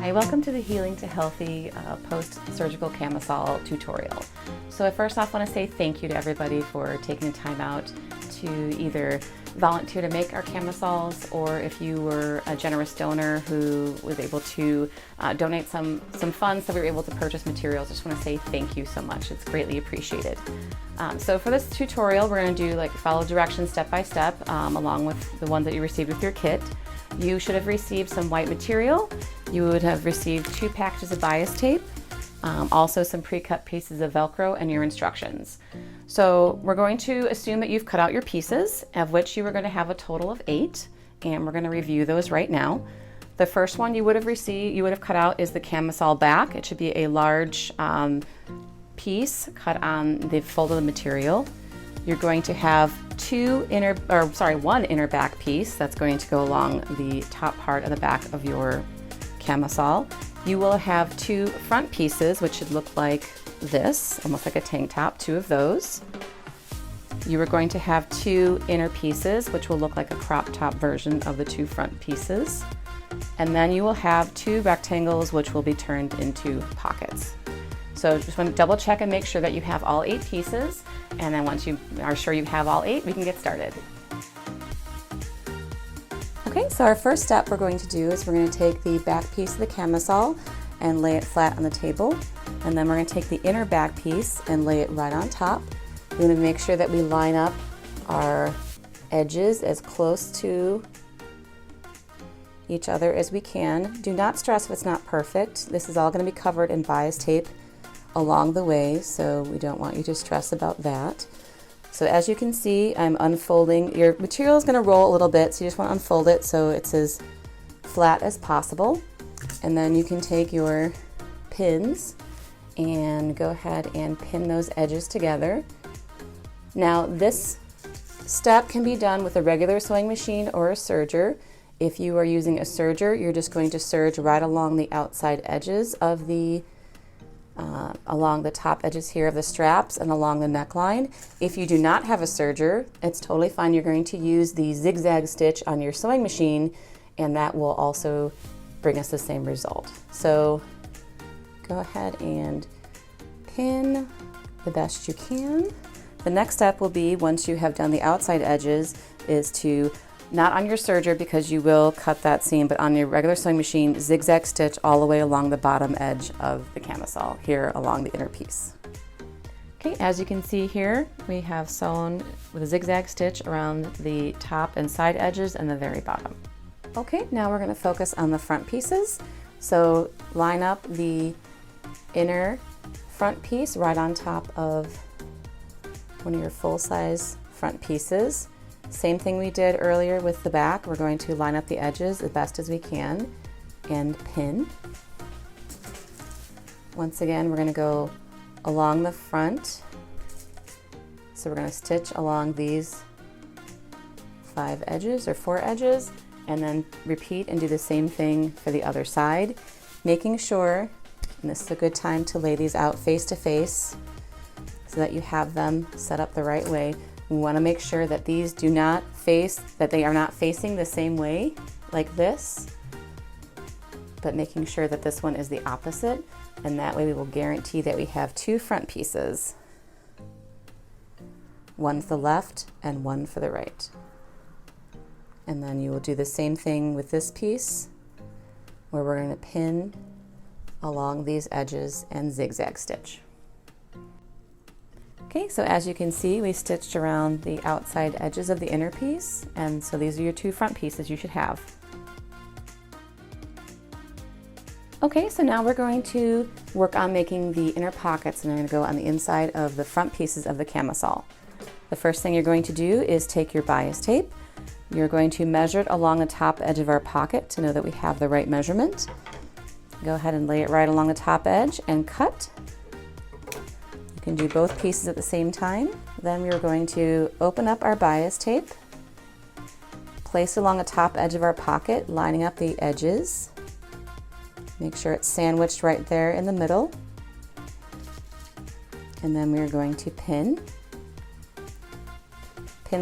Hi, welcome to the Healing to Healthy post-surgical camisole tutorial. So I first off want to say thank you to everybody for taking the time out to either volunteer to make our camisoles, or if you were a generous donor who was able to donate some funds so we were able to purchase materials. I just want to say thank you so much. It's greatly appreciated. So for this tutorial, we're going to do follow directions step by step along with the ones that you received with your kit. You should have received some white material. You would have received 2 packages of bias tape, also some pre-cut pieces of Velcro, and your instructions. So we're going to assume that you've cut out your pieces, of which you were going to have a total of 8, and we're going to review those right now. The first one you would have cut out is the camisole back. It should be a large piece cut on the fold of the material. You're going to have one inner back piece that's going to go along the top part of the back of your camisole. You will have 2 front pieces, which should look like this, almost like a tank top, 2 of those. You are going to have 2 inner pieces, which will look like a crop top version of the 2 front pieces. And then you will have 2 rectangles, which will be turned into pockets. So just want to double check and make sure that you have all 8 pieces, and then once you are sure you have all 8, we can get started. Okay, so our first step we're going to do is we're going to take the back piece of the camisole and lay it flat on the table, and then we're going to take the inner back piece and lay it right on top. We're going to make sure that we line up our edges as close to each other as we can. Do not stress if it's not perfect. This is all going to be covered in bias tape along the way, so we don't want you to stress about that. So as you can see, I'm unfolding. Your material is going to roll a little bit, so you just want to unfold it so it's as flat as possible. And then you can take your pins and go ahead and pin those edges together. Now this step can be done with a regular sewing machine or a serger. If you are using a serger, you're just going to serge right along the outside edges of the along the top edges here of the straps and along the neckline. If you do not have a serger, it's totally fine. You're going to use the zigzag stitch on your sewing machine, and that will also bring us the same result. So go ahead and pin the best you can. The next step will be, once you have done the outside edges, is to, not on your serger because you will cut that seam, but on your regular sewing machine, zigzag stitch all the way along the bottom edge of the camisole, here along the inner piece. Okay, as you can see here, we have sewn with a zigzag stitch around the top and side edges and the very bottom. Okay, now we're going to focus on the front pieces. So line up the inner front piece right on top of one of your full-size front pieces. Same thing we did earlier with the back. We're going to line up the edges as best as we can and pin. Once again, we're going to go along the front. So we're going to stitch along these 5 edges or 4 edges, and then repeat and do the same thing for the other side, making sure, and this is a good time to lay these out face to face so that you have them set up the right way. We want to make sure that these do not face, that they are not facing the same way like this, but making sure that this one is the opposite, and that way we will guarantee that we have 2 front pieces, one for the left and one for the right. And then you will do the same thing with this piece, where we're going to pin along these edges and zigzag stitch. Okay, so as you can see, we stitched around the outside edges of the inner piece, and so these are your 2 front pieces you should have. Okay, so now we're going to work on making the inner pockets, and they're going to go on the inside of the front pieces of the camisole. The first thing you're going to do is take your bias tape. You're going to measure it along the top edge of our pocket to know that we have the right measurement. Go ahead and lay it right along the top edge and cut. You can do both pieces at the same time. Then we are going to open up our bias tape, place it along the top edge of our pocket, lining up the edges. Make sure it's sandwiched right there in the middle. And then we are going to pin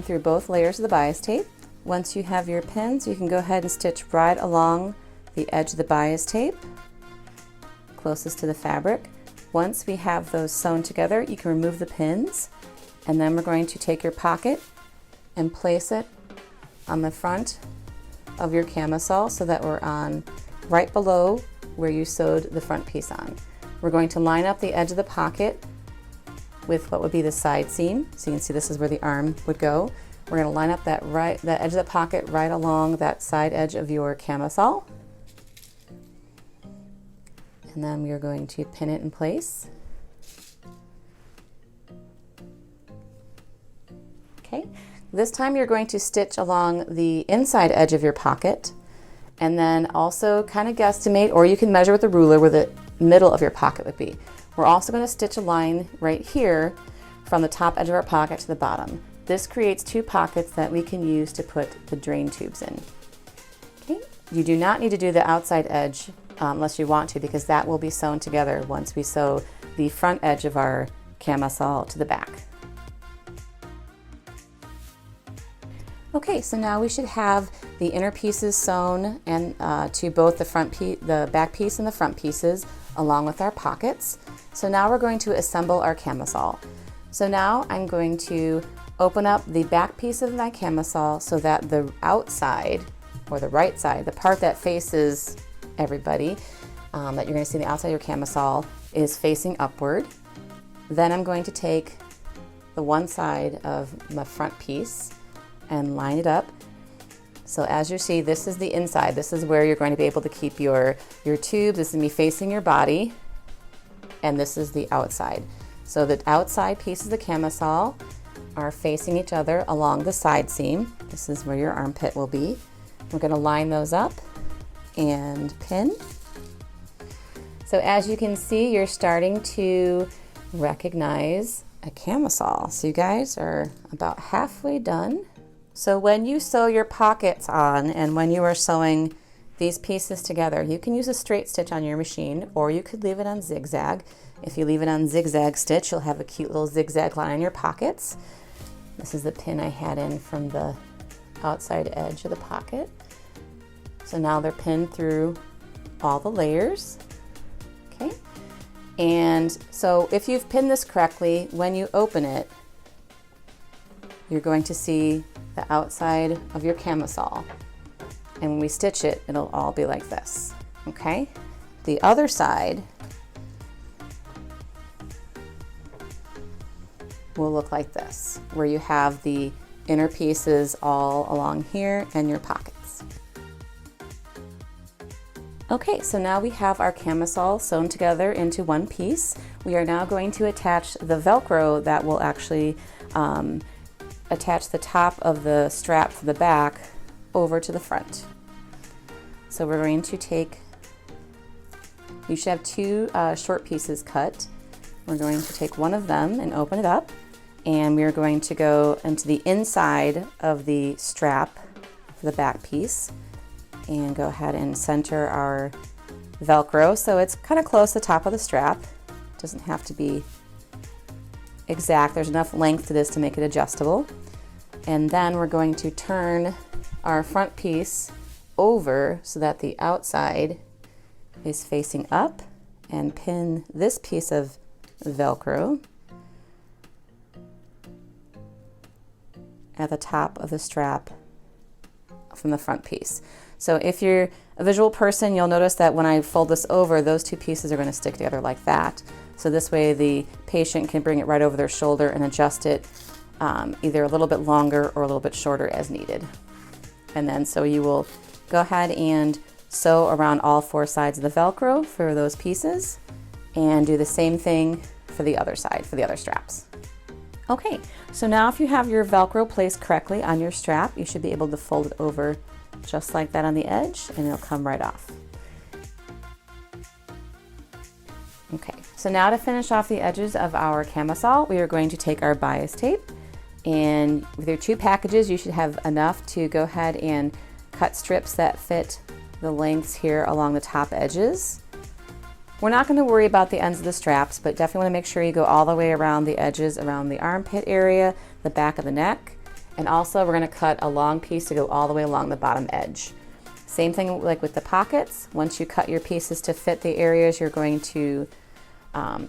through both layers of the bias tape. Once you have your pins, you can go ahead and stitch right along the edge of the bias tape closest to the fabric. Once we have those sewn together, you can remove the pins, and then we're going to take your pocket and place it on the front of your camisole so that we're on right below where you sewed the front piece on. We're going to line up the edge of the pocket with what would be the side seam. So you can see this is where the arm would go. We're going to line up that edge of the pocket right along that side edge of your camisole. And then we are going to pin it in place. Okay, this time you're going to stitch along the inside edge of your pocket, and then also kind of guesstimate, or you can measure with a ruler where the middle of your pocket would be. We're also going to stitch a line right here from the top edge of our pocket to the bottom. This creates two pockets that we can use to put the drain tubes in. Okay, you do not need to do the outside edge unless you want to, because that will be sewn together once we sew the front edge of our camisole to the back. Okay, so now we should have the inner pieces sewn and to both the back piece and the front pieces, along with our pockets. So now we're going to assemble our camisole. So now I'm going to open up the back piece of my camisole so that the outside, or the right side, the part that faces everybody, that you're going to see on the outside of your camisole, is facing upward. Then I'm going to take the one side of my front piece and line it up. So as you see, this is the inside. This is where you're going to be able to keep your tubes. This is going to be facing your body, and this is the outside. So the outside pieces of the camisole are facing each other along the side seam. This is where your armpit will be. We're going to line those up and pin. So as you can see, you're starting to recognize a camisole. So you guys are about halfway done. So when you sew your pockets on and when you are sewing these pieces together, you can use a straight stitch on your machine, or you could leave it on zigzag. If you leave it on zigzag stitch, you'll have a cute little zigzag line in your pockets. This is the pin I had in from the outside edge of the pocket. So now they're pinned through all the layers. Okay, and so if you've pinned this correctly, when you open it, you're going to see the outside of your camisole. And when we stitch it, it'll all be like this, okay? The other side will look like this, where you have the inner pieces all along here and your pockets. Okay, so now we have our camisole sewn together into one piece. We are now going to attach the Velcro that will actually attach the top of the strap for the back over to the front. So we're going to take, you should have two short pieces cut. We're going to take one of them and open it up, and we're going to go into the inside of the strap for the back piece and go ahead and center our Velcro so it's kind of close to the top of the strap. It doesn't have to be exact. There's enough length to this to make it adjustable. And then we're going to turn our front piece over so that the outside is facing up, and pin this piece of Velcro at the top of the strap from the front piece. So if you're a visual person, you'll notice that when I fold this over, those two pieces are going to stick together like that. So this way the patient can bring it right over their shoulder and adjust it either a little bit longer or a little bit shorter as needed. And then so you will go ahead and sew around all four sides of the Velcro for those pieces, and do the same thing for the other side, for the other straps. Okay, so now if you have your Velcro placed correctly on your strap, you should be able to fold it over just like that on the edge, and it'll come right off. Okay, so now to finish off the edges of our camisole, we are going to take our bias tape, and with your two packages, you should have enough to go ahead and cut strips that fit the lengths here along the top edges. We're not going to worry about the ends of the straps, but definitely want to make sure you go all the way around the edges, around the armpit area, the back of the neck, and also we're going to cut a long piece to go all the way along the bottom edge. Same thing like with the pockets. Once you cut your pieces to fit the areas you're going to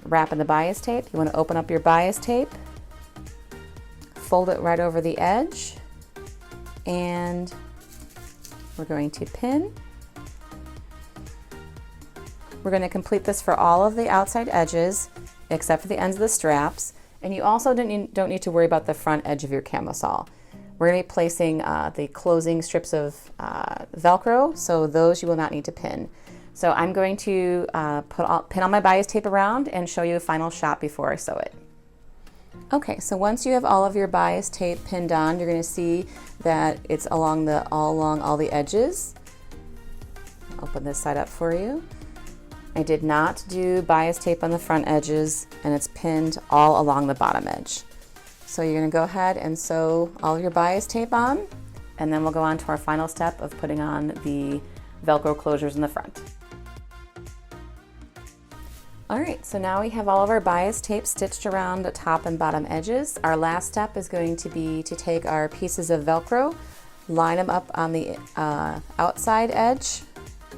wrap in the bias tape, you want to open up your bias tape, fold it right over the edge, and we're going to pin. We're going to complete this for all of the outside edges except for the ends of the straps, and you also don't need to worry about the front edge of your camisole. We're going to be placing the closing strips of Velcro, so those you will not need to pin. So I'm going to pin all my bias tape around and show you a final shot before I sew it. Okay, so once you have all of your bias tape pinned on, you're going to see that it's all along the edges. I'll open this side up for you. I did not do bias tape on the front edges, and it's pinned all along the bottom edge. So you're going to go ahead and sew all your bias tape on, and then we'll go on to our final step of putting on the Velcro closures in the front. Alright, so now we have all of our bias tape stitched around the top and bottom edges. Our last step is going to be to take our pieces of Velcro, line them up on the outside edge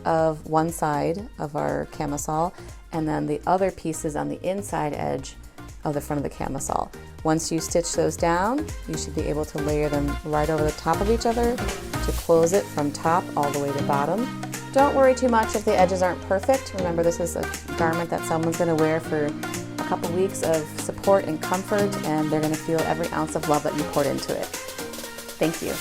of one side of our camisole, and then the other pieces on the inside edge of the front of the camisole. Once you stitch those down, you should be able to layer them right over the top of each other to close it from top all the way to bottom. Don't worry too much if the edges aren't perfect. Remember, this is a garment that someone's going to wear for a couple weeks of support and comfort, and they're going to feel every ounce of love that you poured into it. Thank you.